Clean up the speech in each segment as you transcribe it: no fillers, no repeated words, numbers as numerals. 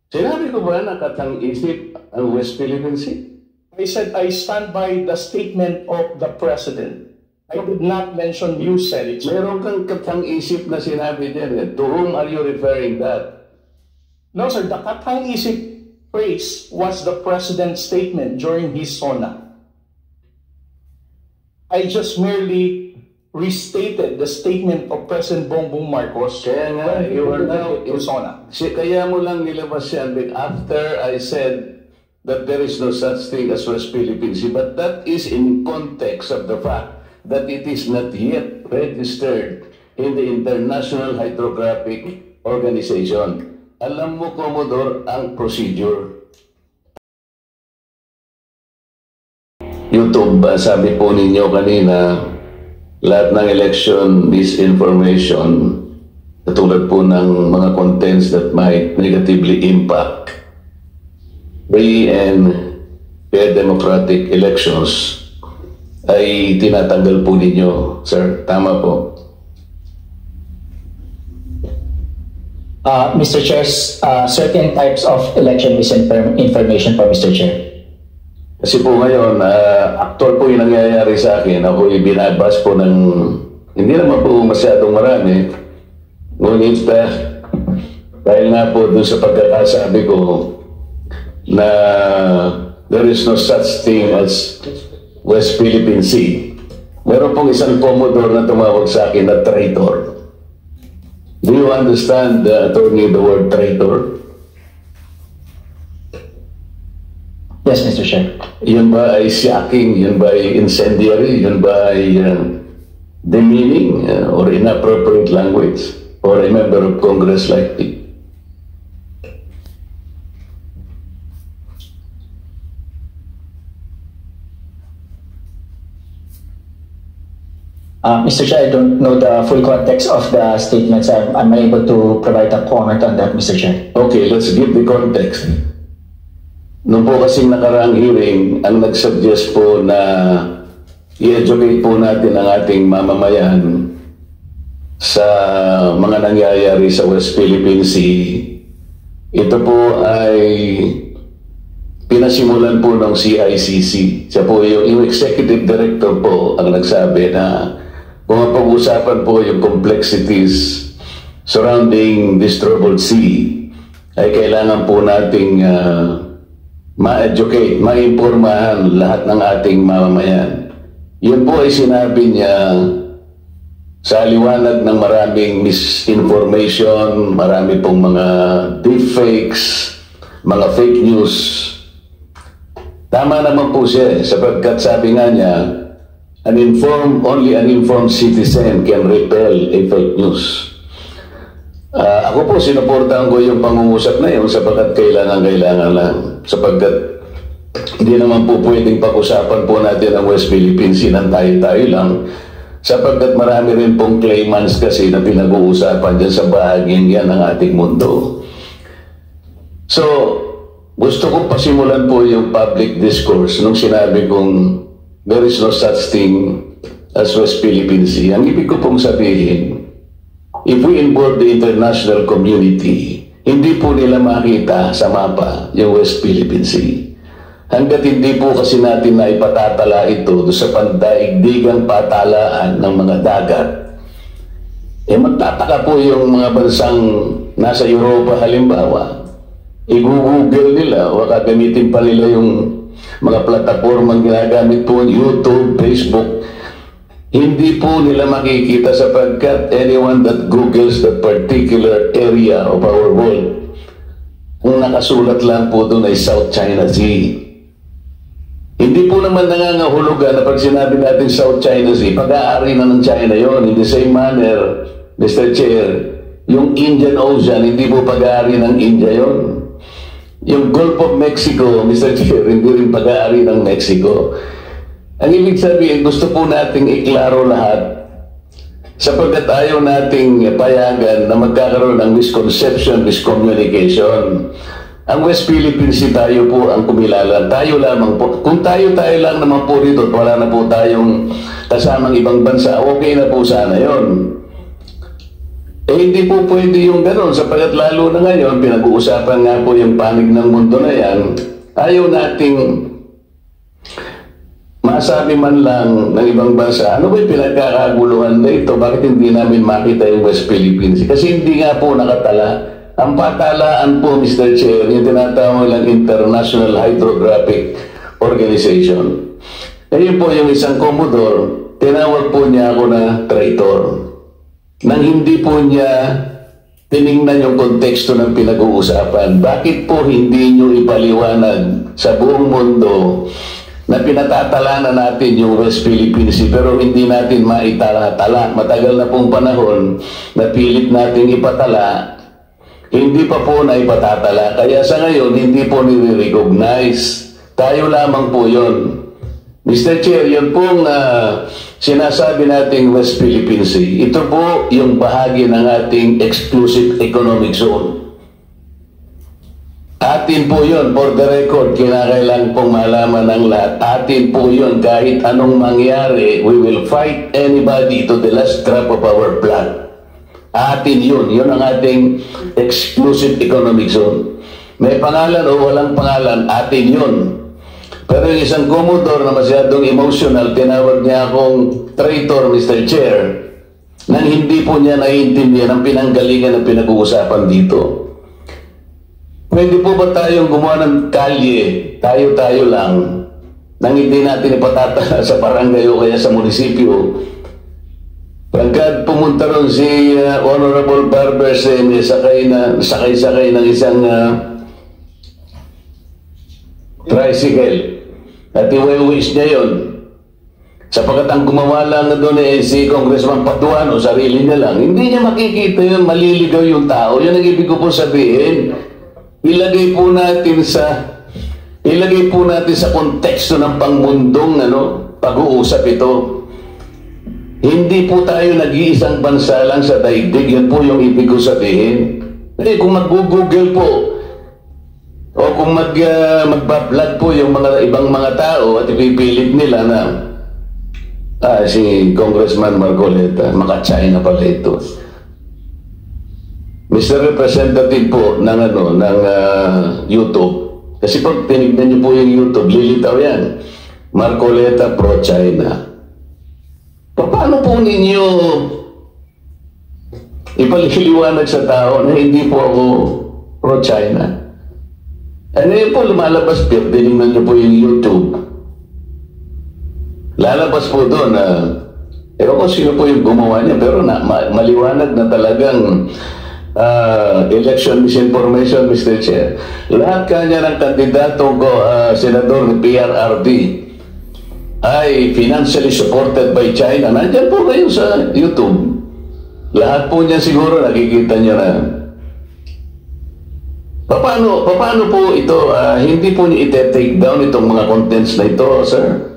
Sinabi ko ba na katang-isip ang West Philippine Sea? I said I stand by the statement of the President. I did not mention you said it. Meron kang katang-isip na sinabi din. Eh. To whom are you referring that? No, sir. The katang-isip phrase was the President's statement during his SONA. I just merely restated the statement of President Bongbong Marcos. Kaya nga, you are now in SONA. Kaya mo lang nilabas yan after I said that there is no such thing as West Philippine Sea, but that is in context of the fact that it is not yet registered in the International Hydrographic Organization. Alam mo, Commodore, ang procedure. YouTube, sabi po ninyo kanina, lahat ng election misinformation, katulad po ng mga contents that might negatively impact free and fair democratic elections, ay tinatanggal po ninyo, sir. Tama po. Mr. Chair, certain types of election misinformation po, Mr. Chair. Kasi po ngayon, actual po yung nangyayari sa akin. Ako yung binabas po ng, hindi naman po masyadong marami. Ngunit dahil nga po doon sa pagkakasabi ko na there is no such thing as West Philippine Sea. Meron pong isang Commodore na tumawag sa akin na traitor. Do you understand, attorney, the word traitor? Yes, Mr. Chair. Yun ba ay shocking? Yun ba ay incendiary? Yun ba ay demeaning or inappropriate language for a member of Congress like me? Mr. Chair, I don't know the full context of the statements. I'm unable to provide a comment on that, Mr. Chair. Okay, let's give the context. Noong po kasing nakaraang hearing, ang nag-suggest po na i-educate po natin ang ating mamamayan sa mga nangyayari sa West Philippine Sea. Ito po ay pinasimulan po ng CICC. Siya po yung executive director po ang nagsabi na kung pag-usapan po yung complexities surrounding this troubled sea, ay kailangan po nating ma-educate, ma-impormahan lahat ng ating mamamayan. Yun po ay sinabi niya sa liwanag ng maraming misinformation, marami pong mga deepfakes, mga fake news. Tama naman po siya sapagkat sabi nga niya, only an informed citizen can repel a fake news. Ako po, sinuportahan ko yung pangungusap na yun sapagkat kailangan lang. Sapagkat hindi naman po pwedeng pag-usapan po natin ang West Philippine Sea ng tayo-tayo lang. Sapagkat marami rin pong claimants kasi na pinag-uusapan dyan sa bahaging yan ng ating mundo. So, gusto kong pasimulan po yung public discourse nung sinabi kong there is no such thing as West Philippine Sea. Ang ibig ko pong sabihin, if we involve the international community, hindi po nila makita sa mapa yung West Philippine Sea. Hanggat hindi po kasi natin na ipatatala ito sa pandaigdigang patalaan ng mga dagat, magtataka po yung mga bansang nasa Europa halimbawa, i-google nila o gagamitin pa nila yung mga platapormang ginagamit po, YouTube, Facebook, hindi po nila makikita sapagkat anyone that googles that particular area of our world, kung nakasulat lang po doon ay South China Sea. Hindi po naman nangangahulugan na pag sinabi natin South China Sea, pag-aari na ng China yon. In the same manner, Mr. Chair, yung Indian Ocean, hindi po pag-aari ng India yon. Yung Gulf of Mexico, Mr. Chair, hindi rin pag-aari ng Mexico. Ang ibig sabihin, gusto po nating iklaro lahat sapagkat ayaw nating payagan na magkakaroon ng misconception, miscommunication. Ang West Philippine Sea tayo po ang kumilala. Tayo lamang po. Kung tayo lang naman po rito, wala na po tayong kasamang ibang bansa, okay na po sana yon. Hindi po pwede yung gano'n sapagkat lalo na ngayon, pinag-uusapan nga po yung panig ng mundo na yan, ayaw nating masabi man lang ng ibang bansa, ano ba yung pinagkakaguluhan na ito? Bakit hindi namin makita yung West Philippines? Kasi hindi nga po nakatala. Ang patalaan po, Mr. Chair, yung tinatawag lang International Hydrographic Organization. Ayun po yung isang Commodore, tinawag po niya ako na traitor. Nang hindi po niya tiningnan yung konteksto ng pinag-uusapan. Bakit po hindi nyo ipaliwanag sa buong mundo na pinatatala na natin yung West Philippine Sea pero hindi natin maitala-tala? Matagal na pong panahon na pilit natin ipatala, hindi pa po na ipatatala. Kaya sa ngayon, hindi po nire-recognize. Tayo lamang po yun. Mr. Chair, yun pong sinasabi nating West Philippine Sea, ito po yung bahagi ng ating exclusive economic zone. Atin po yun, for the record, kinakailangan pong malaman ng lahat. Atin po yun, kahit anong mangyari, we will fight anybody to the last drop of our blood. Atin yun, yun ang ating exclusive economic zone. May pangalan o walang pangalan, atin yun. Pero yung isang Commodore na masyadong emotional, tinawag niya akong traitor, Mr. Chair, nang hindi po niya naiintindihan ang pinanggalingan na pinag-uusapan dito. Pwede po ba tayong gumawa ng kalye, tayo-tayo lang, nang hindi natin ipatatala sa barangay o kaya sa munisipyo? Pagkat pumunta ron si Honorable Barber Sene, sakay-sakay ng isang tricycle. At iwi-wish niya yun. Sapagkat ang gumawa lang doon si Congressman Patuano, sarili niya lang. Hindi niya makikita yun, maliligaw yung tao. Yun ang ibig ko po sabihin. Ilagay po natin sa konteksto ng pangmundong pag-uusap ito. Hindi po tayo nag-iisang bansa lang sa daigdig. Yan po yung ibig ko sabihin. Kung mag-google po, o kung magbablog po yung mga ibang mga tao at ipipilit nila na si Congressman Marcoleta, maka-China pala ito. Mr. Representative po ng YouTube. Kasi pag tinignan niyo po yung YouTube, lilitaw yan. Marcoleta pro-China. Paano po ninyo ipaliliwanag sa tao na hindi po ako pro-China? Ano yun po lumalabas po, tinignan niyo po yung YouTube. Lalabas po doon ewan ko sino po yung gumawa niya, pero maliwanag na talagang election misinformation, Mr. Chair. Lahat kanya ng kandidato ko, senador ng PRRD, ay financially supported by China. Nandiyan po kayo sa YouTube. Lahat po niya siguro nakikita niya na. Paano po ito, hindi po niya ite-take down itong mga contents na ito, sir?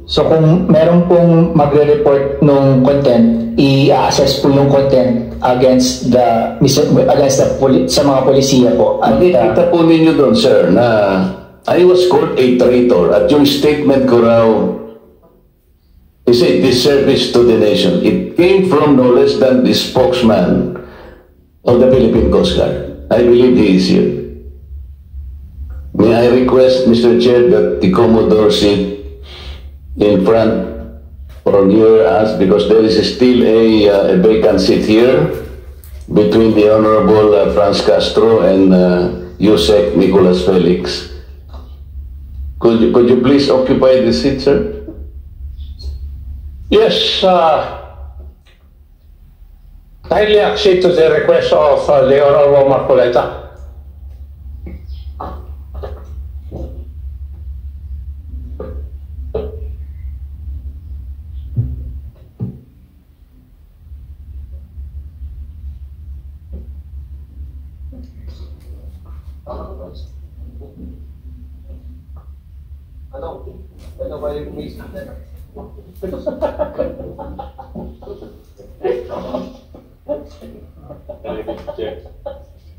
So kung meron pong magre-report nung content, i-assess po yung content against sa mga polisiya po. At Makikita po ninyo doon, sir, na I was called a traitor at yung statement ko raw is a disservice to the nation. It came from no less than the spokesman of the Philippine Coast Guard. I believe he is here. May I request, Mr. Chair, that the Commodore sit in front or near us because there is still a vacant seat here between the Honorable Franz Castro and Yusek Nicolas Felix. Could you please occupy this seat, sir? Yes, kindly accede to the request of the Honorable Marcoleta.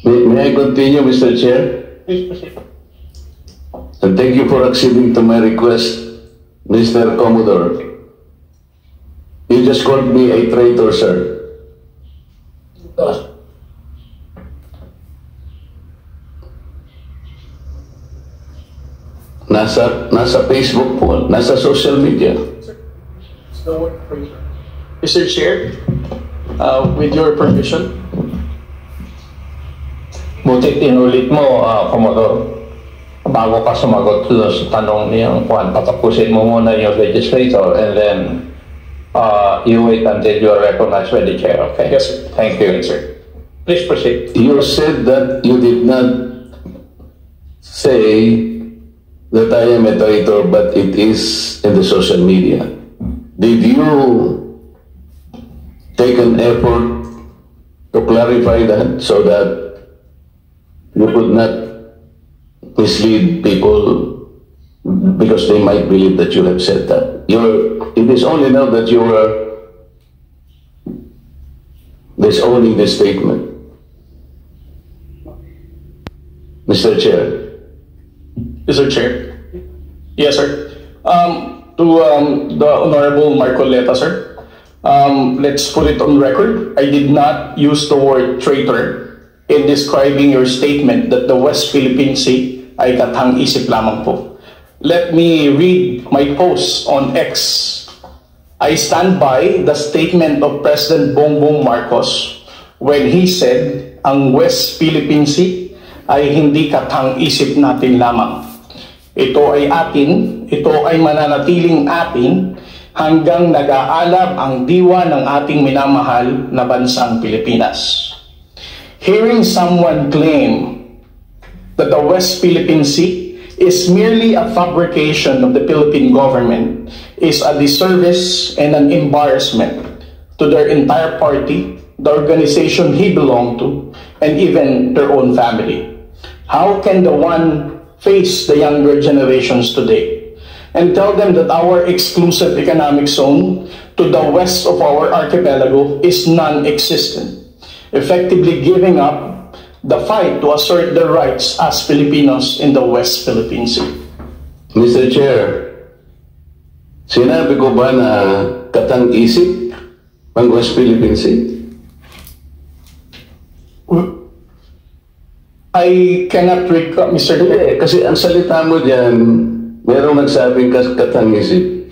May I continue, Mr. Chair? Please proceed. And thank you for acceding to my request, Mr. Commodore. You just called me a traitor, sir. Nasa Facebook po, nasa social media. Mr. Chair, with your permission. Buti tinulit mo, Commodore. Bago ka sumagot doon sa tanong niyang Juan, patapusin mo muna yung legislator and then you wait until you are recognized by the chair, okay? Yes, sir. Thank you. Yes, sir. Please proceed. You said that you did not say that I am a traitor, but it is in the social media. Did you take an effort to clarify that so that you could not mislead people because they might believe that you have said that? It is only now that you are disowning this statement. Mr. Chair. Mr. Chair. Yes, sir. To the Honorable Marcoleta, sir. Let's put it on record. I did not use the word traitor in describing your statement that the West Philippine Sea ay katang-isip lamang po. Let me read my post on X. I stand by the statement of President Bongbong Marcos when he said ang West Philippine Sea ay hindi katang-isip natin lamang. Ito ay atin, ito ay mananatiling atin hanggang nag-aalab ang diwa ng ating minamahal na bansang Pilipinas. Hearing someone claim that the West Philippine Sea is merely a fabrication of the Philippine government is a disservice and an embarrassment to their entire party, the organization he belonged to, and even their own family. How can the one face the younger generations today and tell them that our exclusive economic zone to the west of our archipelago is non-existent, effectively giving up the fight to assert their rights as Filipinos in the West Philippine Sea? Mr. Chair, sinabi ko ba na katang-isip ang West Philippine Sea? I cannot recall, Mr. Chair. Kasi ang salita mo dyan, merong nagsabing katang-isip.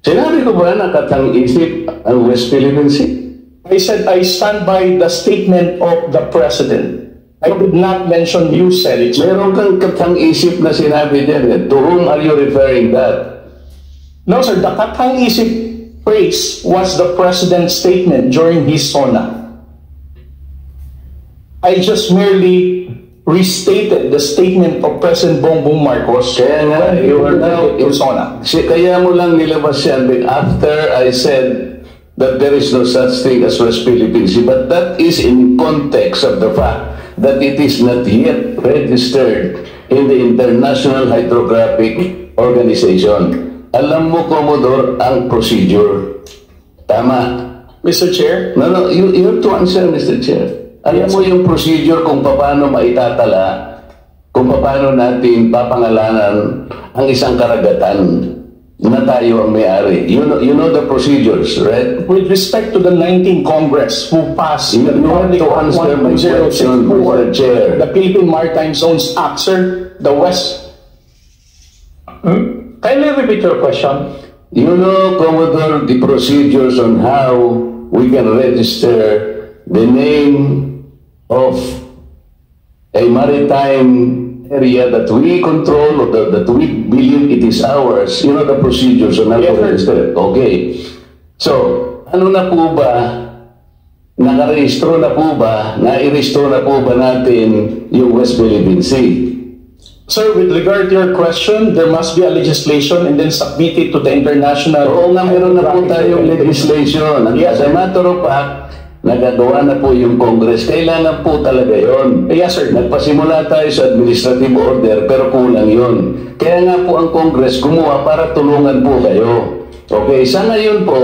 Sinabi ko ba na katang-isip ang West Philippine Sea? I said I stand by the statement of the President. I did not mention you said it. Meron kang katang-isip na sinabi dyan. To whom are you referring that? No, sir. The katang-isip phrase was the President's statement during his SONA. I just merely restated the statement of President Bongbong Marcos. Kaya nga, you are now in SONA. Kaya mo lang nilabas yan after I said that there is no such thing as West Philippine Sea. But that is in context of the fact that it is not yet registered in the International Hydrographic Organization. Alam mo, Commodore, ang procedure. Tama. Mr. Chair? No, you have to answer, Mr. Chair. Alam mo yung procedure kung paano maitatala, kung paano natin papangalanan ang isang karagatan na tayo ang may-ari. You know the procedures, right? With respect to the 19th Congress who passed You have to answer my question, Mr. Chair. the Philippine Maritime Zones Act, sir, the West. Kindly repeat your question. You know, Commodore, the procedures on how we can register the name of a maritime area that we control or that we believe it is ours. You know the procedures on how to register it. Okay. So, ano na po ba, nairehistro na po ba natin yung West Philippine Sea? Sir, with regard to your question, there must be a legislation and then submit it to the international... Oo nga, meron na po tayong legislation. And as a matter of fact, nagagawa na po yung Congress. Kailangan po talaga yon. Yes, sir. Nagpasimula tayo sa administrative order, pero kulang yon. Kaya nga po ang Congress gumawa para tulungan po kayo. Okay, sa ngayon po,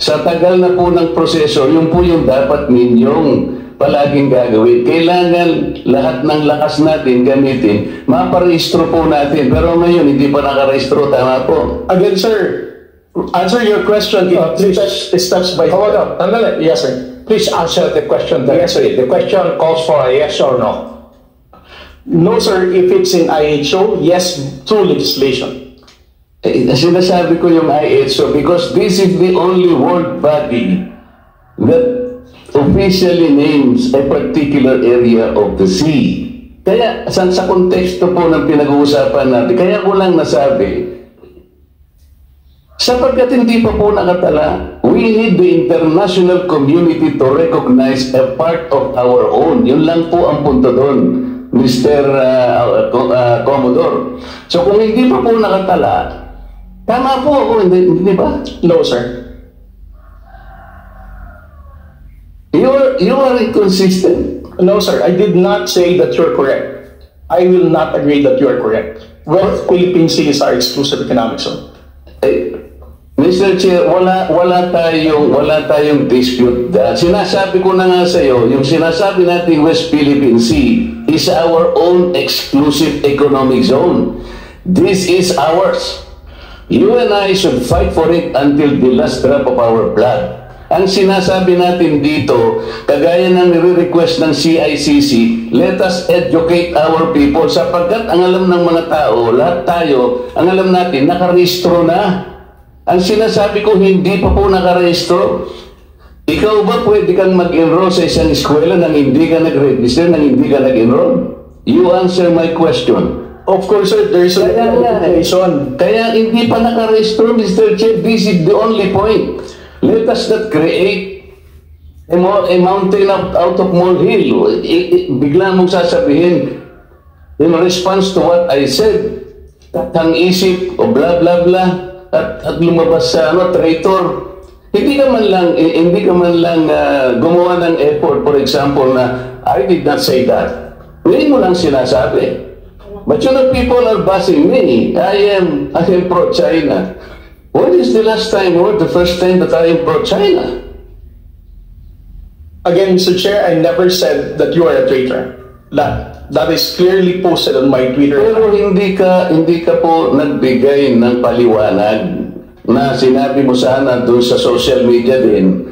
sa tagal na po ng proseso, yun po yung dapat ninyong palaging gagawin. Kailangan lahat ng lakas natin gamitin, maparehistro po natin. Pero ngayon, hindi pa nakarehistro, tama po. Again, sir, answer your question. Please. It's touched by. Hold on, sandali. Yes, sir. Please answer the question directly. The question calls for a yes or no. No, sir. If it's in IHO, yes, through legislation. Sinasabi ko yung IHO because this is the only world body that officially names a particular area of the sea. Kaya sa konteksto po ng pinag-uusapan natin, kaya ko lang nasabi, sapagkat hindi pa po nakatala, we need the international community to recognize a part of our own. Yun lang po ang punto doon, Mr. Commodore. So kung hindi pa po nakatala, tama po ako, hindi ba? No, sir. You are inconsistent. No, sir. I did not say that you're correct. I will not agree that you are correct. West Philippine Seas are exclusive economic zone. Mr. Chair, wala tayong dispute. Sinasabi ko na nga sa iyo, yung sinasabi nating West Philippine Sea is our own exclusive economic zone. This is ours. You and I should fight for it until the last drop of our blood. Ang sinasabi natin dito, kagaya ng nire-request ng CICC, let us educate our people sapagkat ang alam ng mga tao, lahat tayo, ang alam natin, nakarehistro na. Ang sinasabi ko, hindi pa po nakarehistro. Ikaw ba pwede kang mag-enroll sa isang eskwela nang hindi ka nag-register, nang hindi ka nag-enroll? You answer my question. Of course, sir, there is a limitation. Kaya hindi pa nakarehistro, Mr. Chair. This is the only point. Let us not create a mountain out of molehill. Bigla mong sasabihin, in response to what I said, ang isip o blah blah blah at lumabas sa traitor. Hindi ka man lang gumawa ng effort, for example, na I did not say that. Ngayon mo lang sinasabi. But you know, people are bashing me. I am pro-China. When is the last time or the first time that I am pro-China? Again, Mr. Chair, I never said that you are a traitor. That is clearly posted on my Twitter. Pero hindi ka po nagbigay ng paliwanag na sinabi mo sana doon sa social media din.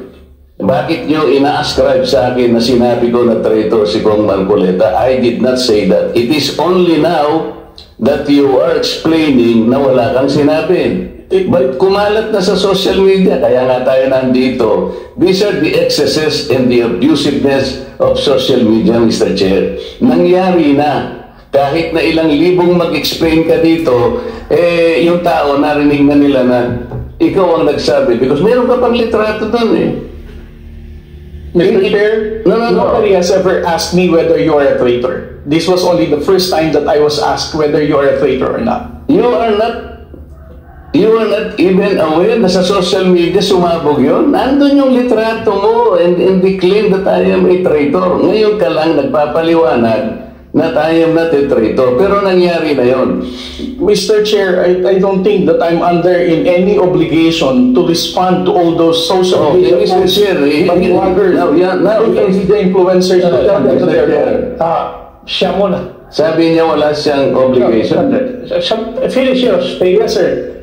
Bakit nyo ina-ascribe sa akin na sinabi ko na traitor si Kong Marcoleta? I did not say that. It is only now that you are explaining na wala kang sinabi. But kumalat na sa social media, kaya nga tayo nandito. These are the excesses and the abusiveness of social media, Mr. Chair. Nangyari na. Kahit na ilang libong mag-explain ka dito, yung tao narinig na nila na ikaw ang nagsabi. Because meron ka pang litrato doon eh. Mr. Chair, nobody has ever asked me whether you are a traitor. This was only the first time that I was asked whether you are a traitor or not. You are not even aware na sa social media sumabog yun. Nandun yung litrato mo and the claim that I am a traitor. Ngayon ka lang nagpapaliwanag na I am not a traitor. Pero nangyari na yun. Mr. Chair, I don't think that I'm under in any obligation to respond to all those social media posts by bloggers, media influencers. Siya muna. Sabi niya wala siyang obligation. Finish your statement. Yes, sir.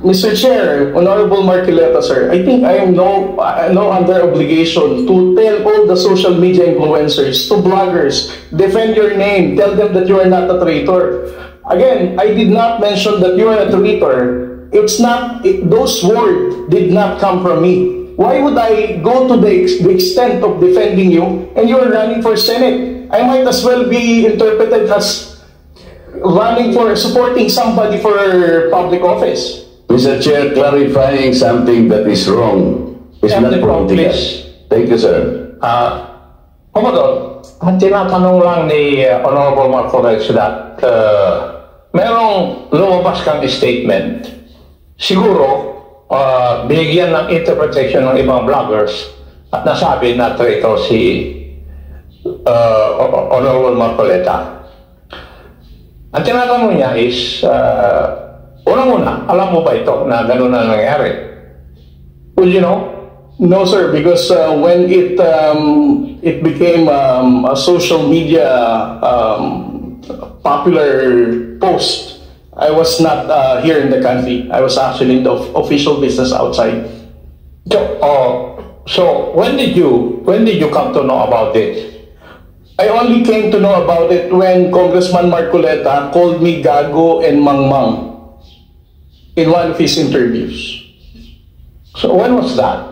Mr. Chair, Honorable Marcoleta, sir, I think I am no under obligation to tell all the social media influencers, to bloggers, defend your name, tell them that you are not a traitor. Again, I did not mention that you are a traitor. Those words did not come from me. Why would I go to the extent of defending you and you are running for Senate? I might as well be interpreted as running for supporting somebody for public office. Mr. Chair, clarifying something that is wrong is not political. Thank you, sir. Commodore, ang tinatanong lang ni Honorable Marcoleta that merong lumabas kang statement. Siguro, binigyan ng interpretation ng ibang bloggers at nasabi na traitor si Honorable Marcoleta. Ang tinatanong niya is, unang-una, alam mo ba ito na gano'n na nangyari? Will you know? No, sir, because when it became a social media popular post, I was not here in the country. I was actually in the official business outside. So when did you come to know about this? I only came to know about it when Congressman Marcoleta called me Gago and Mangmang in one of his interviews. So when was that?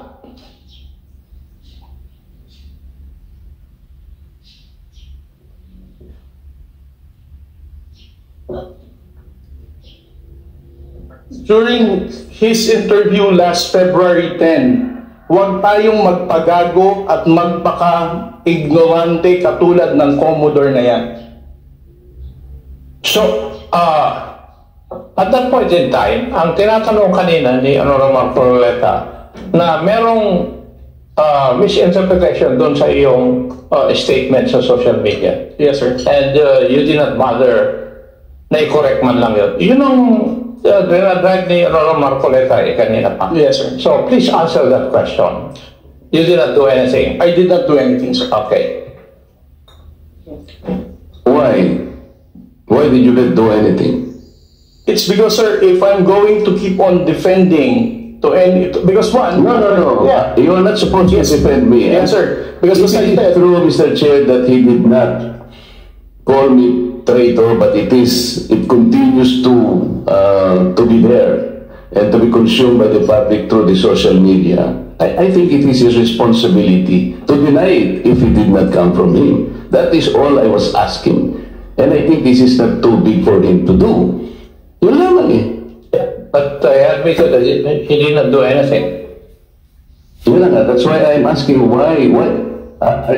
During his interview last February 10, huwag tayong magpagago at magpaka-ignorante katulad ng Commodore na yan. So, at that point in time, ang tinatanong kanina ni Honorable Marcoleta na merong misinterpretation doon sa iyong statement sa social media. Yes, sir. And you did not bother na i-correct man lang yun. Yun ang dinadrive ni Honorable Marcoleta kanina pa. Yes, sir. So, please answer that question. You did not do anything. I did not do anything, sir. Okay. Why? Why did you not do anything? It's because, sir, if I'm going to keep on defending to any, because one, No. Yeah. You are not supposed to defend me. Yes, sir. Because Is it true, Mr. Chair, that he did not call me traitor, but it continues to be there and to be consumed by the public through the social media? I think it is his responsibility to deny it if it did not come from him. That is all I was asking. And I think this is not too big for him to do. Yun lamang eh. But I admitted that he did not do anything. Yun na nga, that's why I'm asking why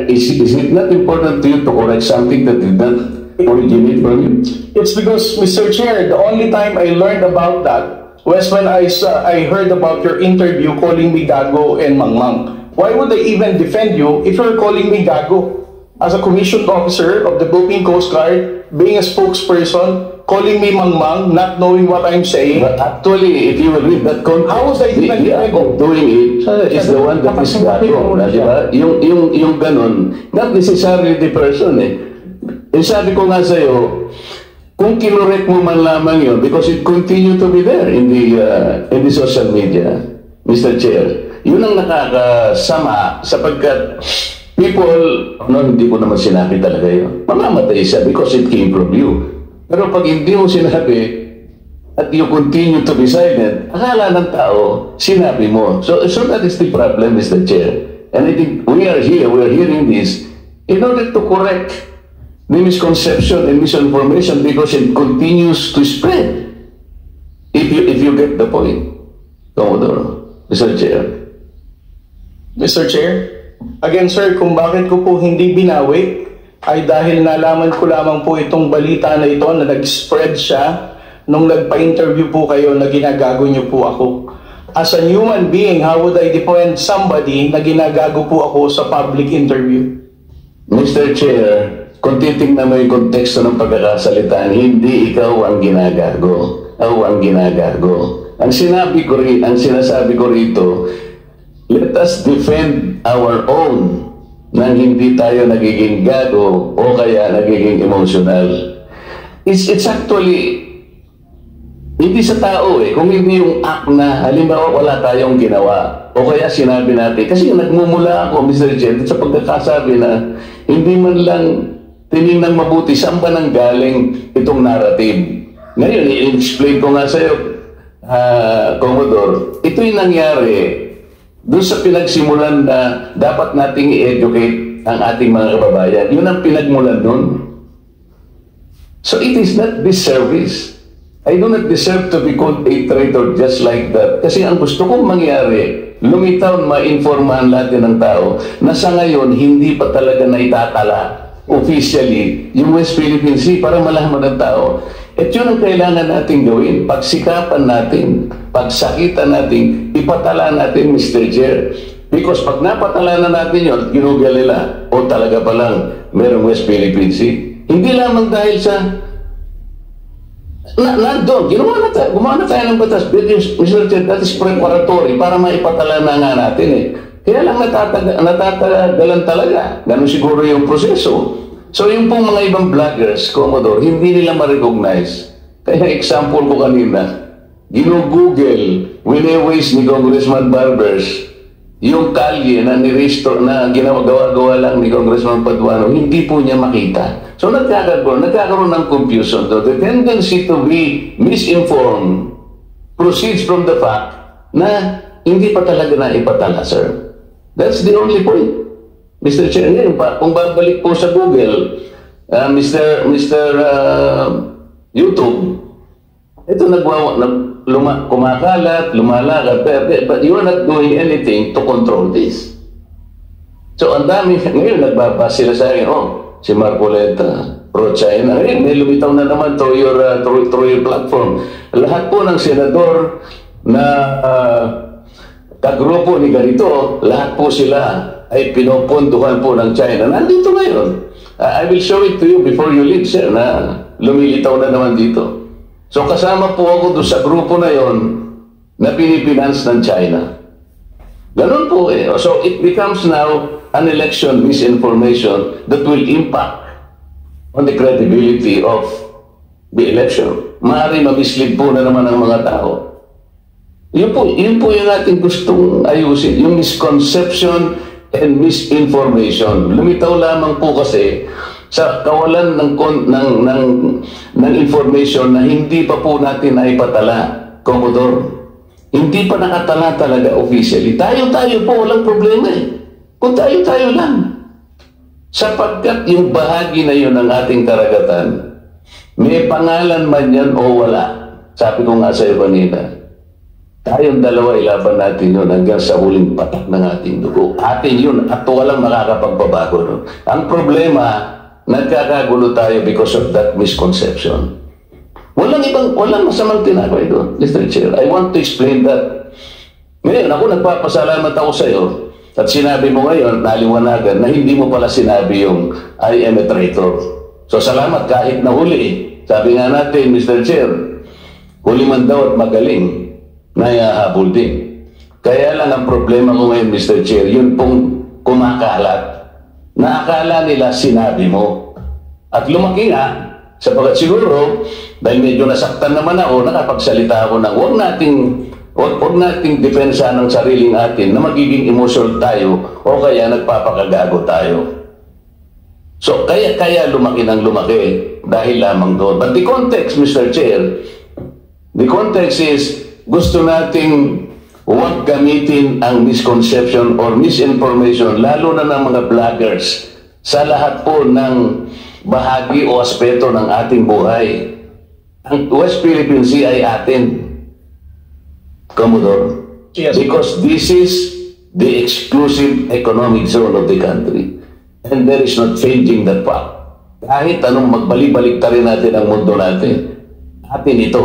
is it not important to you to correct something that did not originate from you? It's because, Mr. Chair, the only time I learned about that was when I heard about your interview calling me Gago and Mangmang. Why would I even defend you if you're calling me Gago? As a commissioned officer of the Philippine Coast Guard, being a spokesperson, calling me Mangmang, not knowing what I'm saying. But actually, if you will read that context, How was I even the act of doing it is the one that is gago, di ba? Yung ganon, not necessarily the person eh. Eh sabi ko nga sa'yo, kung kinorek mo man lamang yun, because it continue to be there in the social media, Mr. Chair, yun ang nakakasama sapagkat people, hindi ko naman sinabi talaga yun. Mamamatay siya because it came from you. Pero pag hindi mo sinabi at you continue to be silent, akala ng tao, sinabi mo. So that is the problem, Mr. Chair. And I think we are hearing this in order to correct the misconception and misinformation because it continues to spread. If you get the point, Commodore, Mr. Chair. Mr. Chair, again, sir, kung bakit ko po hindi binawi ay dahil nalaman ko lamang po itong balita na ito na nag-spread siya nung nagpa-interview po kayo na ginagago niyo po ako. As a human being, how would I defend somebody na ginagago po ako sa public interview? Mr. Chair, kung titignan mo yung konteksto ng pagkakasalitaan, hindi ikaw ang ginagago. Ako ang ginagago. Ang sinasabi ko rito, let us defend our own nang hindi tayo nagiging gago o kaya nagiging emotional. It's actually hindi sa tao eh. Kung hindi yung act na halimbawa wala tayong ginawa o kaya sinabi natin. Kasi nagmumula ako, Mr. Jet, sa pagkakasabi na hindi man lang tinignan mabuti saan ba nang galing itong narrative. Ngayon, i-explain ko nga sa'yo, Commodore, ito yung nangyari doon sa pinagsimulan na dapat nating i-educate ang ating mga kababayan. Yun ang pinagmulan doon. So it is not disservice. I do not deserve to be called a traitor just like that. Kasi ang gusto kong mangyari, lumitaw ma-informahan natin ng tao na sa ngayon hindi pa talaga naitatala officially yung West Philippine Sea para malaman ng tao. At yun ang kailangan natin gawin. Pagsikapan natin, pagsakitan natin, ipatala natin, Mr. Chair. Because pag napatala na natin yun, ginugal nila, o talaga palang merong West Philippine Sea. Hindi lamang dahil sa nandun, gumawa na tayo ng batas. Mr. Chair, that is preparatory para maipatala na nga natin eh. Kaya lang natatagalan talaga. Ganun siguro yung proseso. So yung pong mga ibang vloggers, Commodore, hindi nila ma-recognize. Kaya example ko kanina, ginugoogle, wini-waste ni Congressman Barbers, yung kalye na nirestore na ginagawa-gawa lang ni Congressman Paduano, hindi po niya makita. So nagkakaroon ng confusion. So, the tendency to be misinformed proceeds from the fact na hindi pa talaga na ipatala, sir. That's the only point. Mr. Chair, kung babalik po sa Google, Mr. YouTube, ito kumakalat, lumalakad, but you are not doing anything to control this. So ang dami, ngayon nagbabas sila sa akin, si Marcoleta, pro-China, may lumitaw na naman through your platform. Lahat po ng senador na kagrupo ni ganito, lahat po sila ay pinoponduhan po ng China. Nandito ngayon. I will show it to you before you leave, sir, na lumilitaw na naman dito. So kasama po ako doon sa grupo na yon na pinipinance ng China. Ganun po eh. So it becomes now an election misinformation that will impact on the credibility of the election. Maaari ma-mislead po na naman ang mga tao. Yun po yung ating gustong ayusin. Yung misconception and misinformation. Lumitaw lamang po kasi sa kawalan ng information na hindi pa po natin naipatala, Commodore. Hindi pa nakatala talaga officially. Tayo-tayo po, walang problema eh. Kung tayo-tayo lang. Sapagkat yung bahagi na yun ng ating karagatan, may pangalan man yan o wala. Sabi ko nga sa iyo kanina, tayong dalawa ilaban natin yun hanggang sa huling patak ng ating dugo. Atin yun at walang makakapagbabago nun. Ang problema, nagkakagulo tayo because of that misconception. Walang masamang tinapay doon, Mr. Chair. I want to explain that. Ngayon, ako nagpapasalamat ako sa iyo at sinabi mo ngayon, naliwanagan, na hindi mo pala sinabi yung I am a traitor. So, salamat kahit nahuli. Sabi nga natin, Mr. Chair, huli man daw at magaling, nayahabol din. Kaya lang ang problema ko ngayon, Mr. Chair, yun pong kumakalat na akala nila sinabi mo. At lumaki nga, sapagat siguro, dahil medyo nasaktan naman ako, nakapagsalita ako ng huwag nating depensa ng sariling atin na magiging emotional tayo o kaya nagpapakagago tayo. So, kaya lumaki ng lumaki dahil lamang doon. But the context, Mr. Chair, the context is gusto nating huwag gamitin ang misconception or misinformation, lalo na ng mga vloggers, sa lahat po ng bahagi o aspeto ng ating buhay. Ang West Philippine Sea ay atin, Commodore. Yes. Because this is the exclusive economic zone of the country. And there is not changing that fact. Kahit anong magbalik-balik rin natin ang mundo natin, atin ito.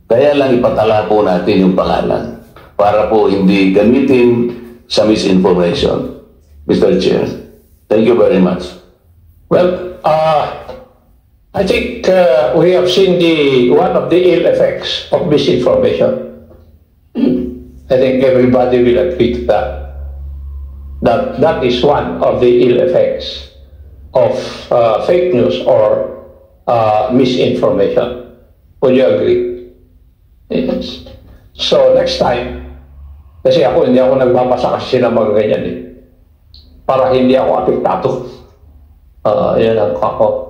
Kaya lang ipatala po natin yung pangalan para po hindi gamitin sa misinformation. Mr. Chair, thank you very much. Well, I think we have seen one of the ill effects of misinformation. I think everybody will agree to that. That is one of the ill effects of fake news or misinformation. Would you agree? Yes. So next time, kasi hindi ako nagbabasa kasi ng mga ganyan eh. Para hindi ako apektado. Yan ang ako.